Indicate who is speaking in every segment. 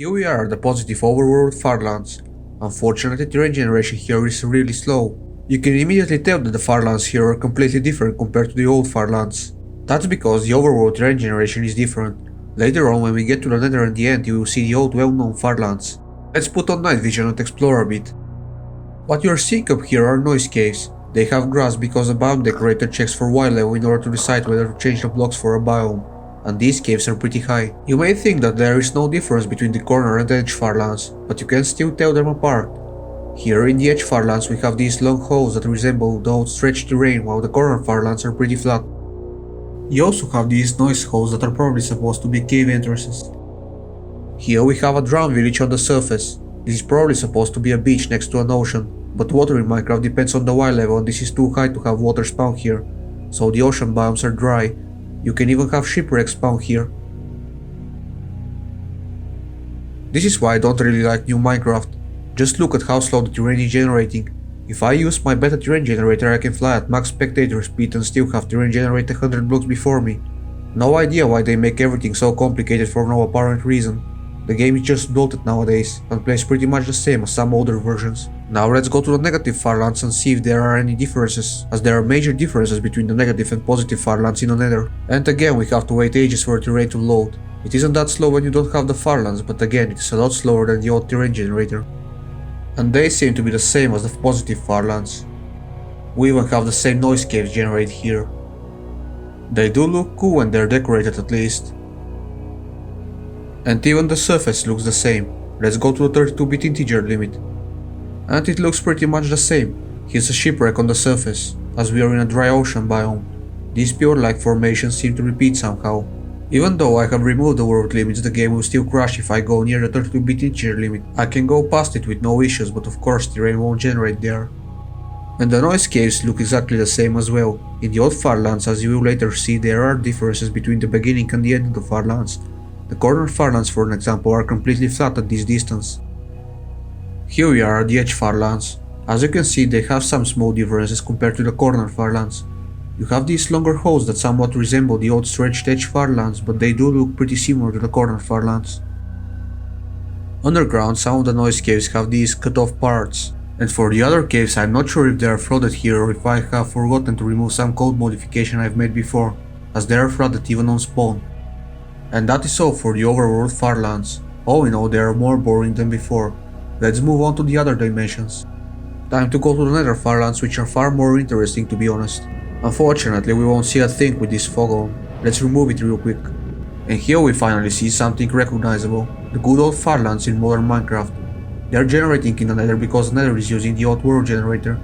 Speaker 1: Here we are at the positive Overworld Farlands. Unfortunately, terrain generation here is really slow. You can immediately tell that the Farlands here are completely different compared to the old Farlands. That's because the Overworld terrain generation is different. Later on, when we get to the Nether and the end, you will see the old well-known Farlands. Let's put on night vision and explore a bit. What you are seeing up here are noise caves. They have grass because the biome decorator checks for wild level in order to decide whether to change the blocks for a biome. And these caves are pretty high. You may think that there is no difference between the corner and edge Farlands, but you can still tell them apart. Here in the edge Farlands we have these long holes that resemble the outstretched terrain, while the corner Farlands are pretty flat. You also have these noise holes that are probably supposed to be cave entrances. Here we have a drowned village on the surface. This is probably supposed to be a beach next to an ocean, but water in Minecraft depends on the wild level and this is too high to have water spawn here, so the ocean biomes are dry. You can even have shipwrecks spawn here. This is why I don't really like new Minecraft. Just look at how slow the terrain is generating. If I use my beta terrain generator I can fly at max spectator speed and still have terrain generate 100 blocks before me. No idea why they make everything so complicated for no apparent reason. The game is just bloated nowadays and plays pretty much the same as some older versions. Now let's go to the negative Farlands and see if there are any differences, as there are major differences between the negative and positive Farlands in the Nether. And again we have to wait ages for the terrain to load. It isn't that slow when you don't have the Farlands, but again it is a lot slower than the old terrain generator. And they seem to be the same as the positive Farlands. We even have the same noise caves generated here. They do look cool when they're decorated at least. And even the surface looks the same. Let's go to the 32-bit integer limit. And it looks pretty much the same. Here's a shipwreck on the surface, as we are in a dry ocean biome. These pure-like formations seem to repeat somehow. Even though I have removed the world limits, the game will still crash if I go near the 32-bit integer limit. I can go past it with no issues, but of course terrain won't generate there. And the noise caves look exactly the same as well. In the old Farlands, as you will later see, there are differences between the beginning and the end of the Farlands. The corner Farlands, for an example, are completely flat at this distance. Here we are at the edge Farlands. As you can see, they have some small differences compared to the corner Farlands. You have these longer holes that somewhat resemble the old stretched edge Farlands, but they do look pretty similar to the corner Farlands. Underground, some of the noise caves have these cut off parts. And for the other caves, I'm not sure if they are flooded here or if I have forgotten to remove some code modification I've made before, as they are flooded even on spawn. And that is all for the Overworld Farlands. All in all, they are more boring than before. Let's move on to the other dimensions. Time to go to the Nether Farlands, which are far more interesting to be honest. Unfortunately, we won't see a thing with this fog on. Let's remove it real quick. And here we finally see something recognizable. The good old Farlands in modern Minecraft. They are generating in the Nether because the Nether is using the old world generator.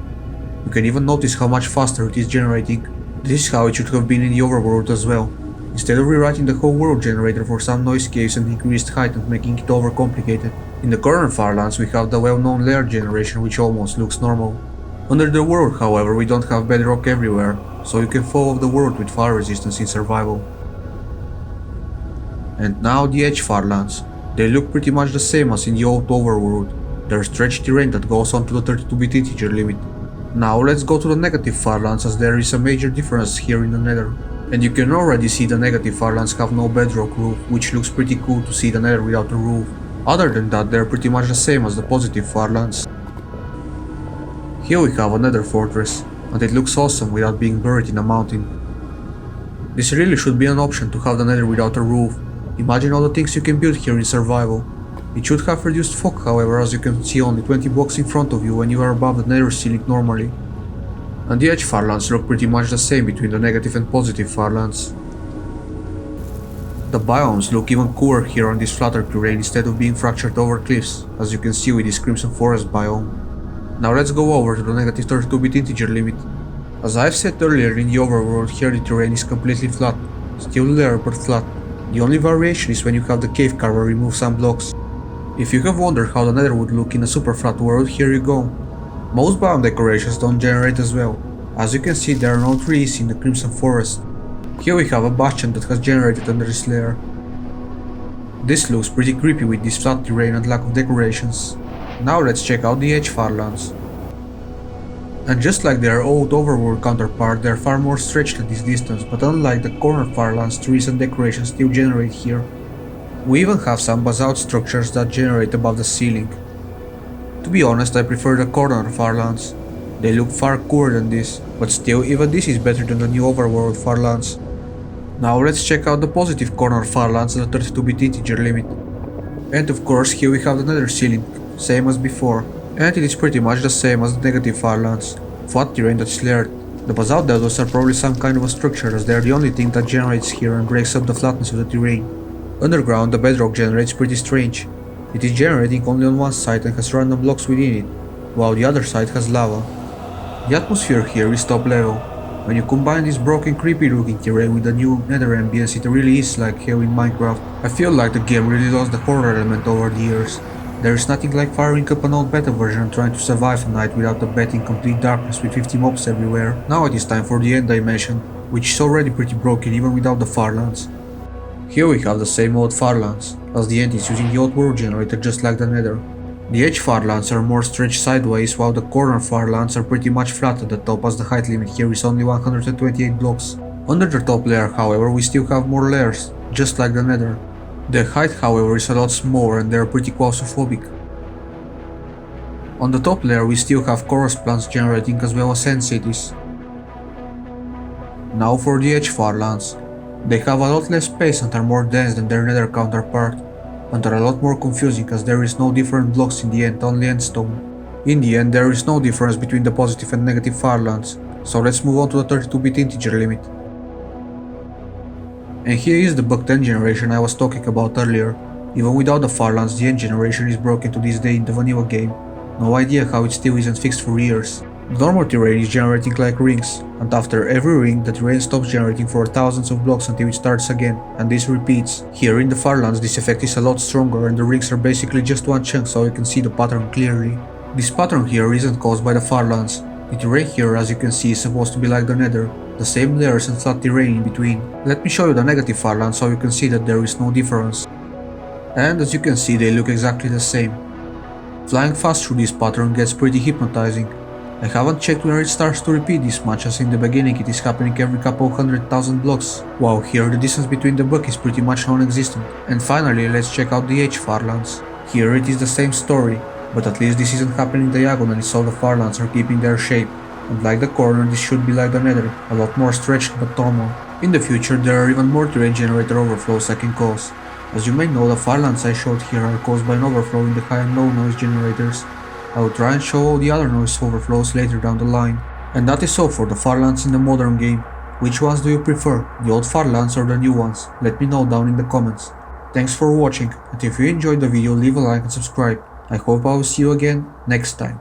Speaker 1: You can even notice how much faster it is generating. This is how it should have been in the Overworld as well. Instead of rewriting the whole world generator for some noise caves and increased height and making it overcomplicated. In the current Farlands we have the well-known layer generation, which almost looks normal. Under the world, however, we don't have bedrock everywhere, so you can fall off the world with fire resistance in survival. And now the edge Farlands. They look pretty much the same as in the old Overworld. They're stretched terrain that goes on to the 32-bit integer limit. Now let's go to the negative Farlands, as there is a major difference here in the Nether. And you can already see the negative Farlands have no bedrock roof, which looks pretty cool to see the Nether without a roof. Other than that, they're pretty much the same as the positive Farlands. Here we have a Nether fortress, and it looks awesome without being buried in a mountain. This really should be an option to have the Nether without a roof. Imagine all the things you can build here in survival. It should have reduced fog, however, as you can see only 20 blocks in front of you when you are above the Nether ceiling normally. And the edge Farlands look pretty much the same between the negative and positive Farlands. The biomes look even cooler here on this flatter terrain instead of being fractured over cliffs, as you can see with this Crimson Forest biome. Now let's go over to the negative 32-bit integer limit. As I've said earlier, in the Overworld here the terrain is completely flat, still there but flat. The only variation is when you have the cave carver remove some blocks. If you have wondered how the Nether would look in a super flat world, here you go. Most biome decorations don't generate as well. As you can see, there are no trees in the Crimson Forest. Here we have a bastion that has generated under this layer. This looks pretty creepy with this flat terrain and lack of decorations. Now let's check out the edge Farlands. And just like their old Overworld counterpart, they are far more stretched at this distance, but unlike the corner Farlands, trees and decorations still generate here. We even have some basalt structures that generate above the ceiling. To be honest, I prefer the corner Farlands. They look far cooler than this, but still even this is better than the new Overworld Farlands. Now let's check out the positive corner Farlands at the 32-bit integer limit. And of course here we have the nether ceiling, same as before, and it is pretty much the same as the negative Farlands, flat terrain that's layered. The basalt deltas are probably some kind of a structure as they are the only thing that generates here and breaks up the flatness of the terrain. Underground the bedrock generates pretty strange. It is generating only on one side and has random blocks within it, while the other side has lava. The atmosphere here is top level. When you combine this broken creepy looking terrain with the new nether ambience, it really is like hell in Minecraft. I feel like the game really lost the horror element over the years. There is nothing like firing up an old beta version and trying to survive a night without a bed in complete darkness with 50 mobs everywhere. Now it is time for the end dimension, which is already pretty broken even without the Farlands. Here we have the same old Farlands, as the end is using the old world generator just like the nether. The edge Farlands are more stretched sideways while the corner Farlands are pretty much flat at the top as the height limit here is only 128 blocks. Under the top layer however we still have more layers, just like the nether. The height however is a lot smaller and they are pretty claustrophobic. On the top layer we still have chorus plants generating as well as end cities. Now for the edge Farlands. They have a lot less space and are more dense than their nether counterpart, and are a lot more confusing as there is no different blocks in the end, only endstone. In the end there is no difference between the positive and negative Farlands, so let's move on to the 32-bit integer limit. And here is the bugged end generation I was talking about earlier. Even without the Farlands, the end generation is broken to this day in the vanilla game. No idea how it still isn't fixed for years. The normal terrain is generating like rings, and after every ring the terrain stops generating for thousands of blocks until it starts again, and this repeats. Here in the Farlands this effect is a lot stronger and the rings are basically just one chunk so you can see the pattern clearly. This pattern here isn't caused by the Farlands. The terrain here as you can see is supposed to be like the nether, the same layers and flat terrain in between. Let me show you the negative Farlands so you can see that there is no difference. And as you can see they look exactly the same. Flying fast through this pattern gets pretty hypnotizing. I haven't checked where it starts to repeat this much as in the beginning it is happening every couple 100,000 blocks, while here the distance between the blocks is pretty much non-existent. And finally let's check out the edge Farlands. Here it is the same story, but at least this isn't happening diagonally so the Farlands are keeping their shape, and like the corner this should be like the nether, a lot more stretched but normal. In the future there are even more terrain generator overflows I can cause. As you may know the Farlands I showed here are caused by an overflow in the high and low noise generators. I will try and show all the other noise overflows later down the line. And that is all for the Farlands in the modern game. Which ones do you prefer, the old Farlands or the new ones? Let me know down in the comments. Thanks for watching, and if you enjoyed the video leave a like and subscribe. I hope I will see you again next time.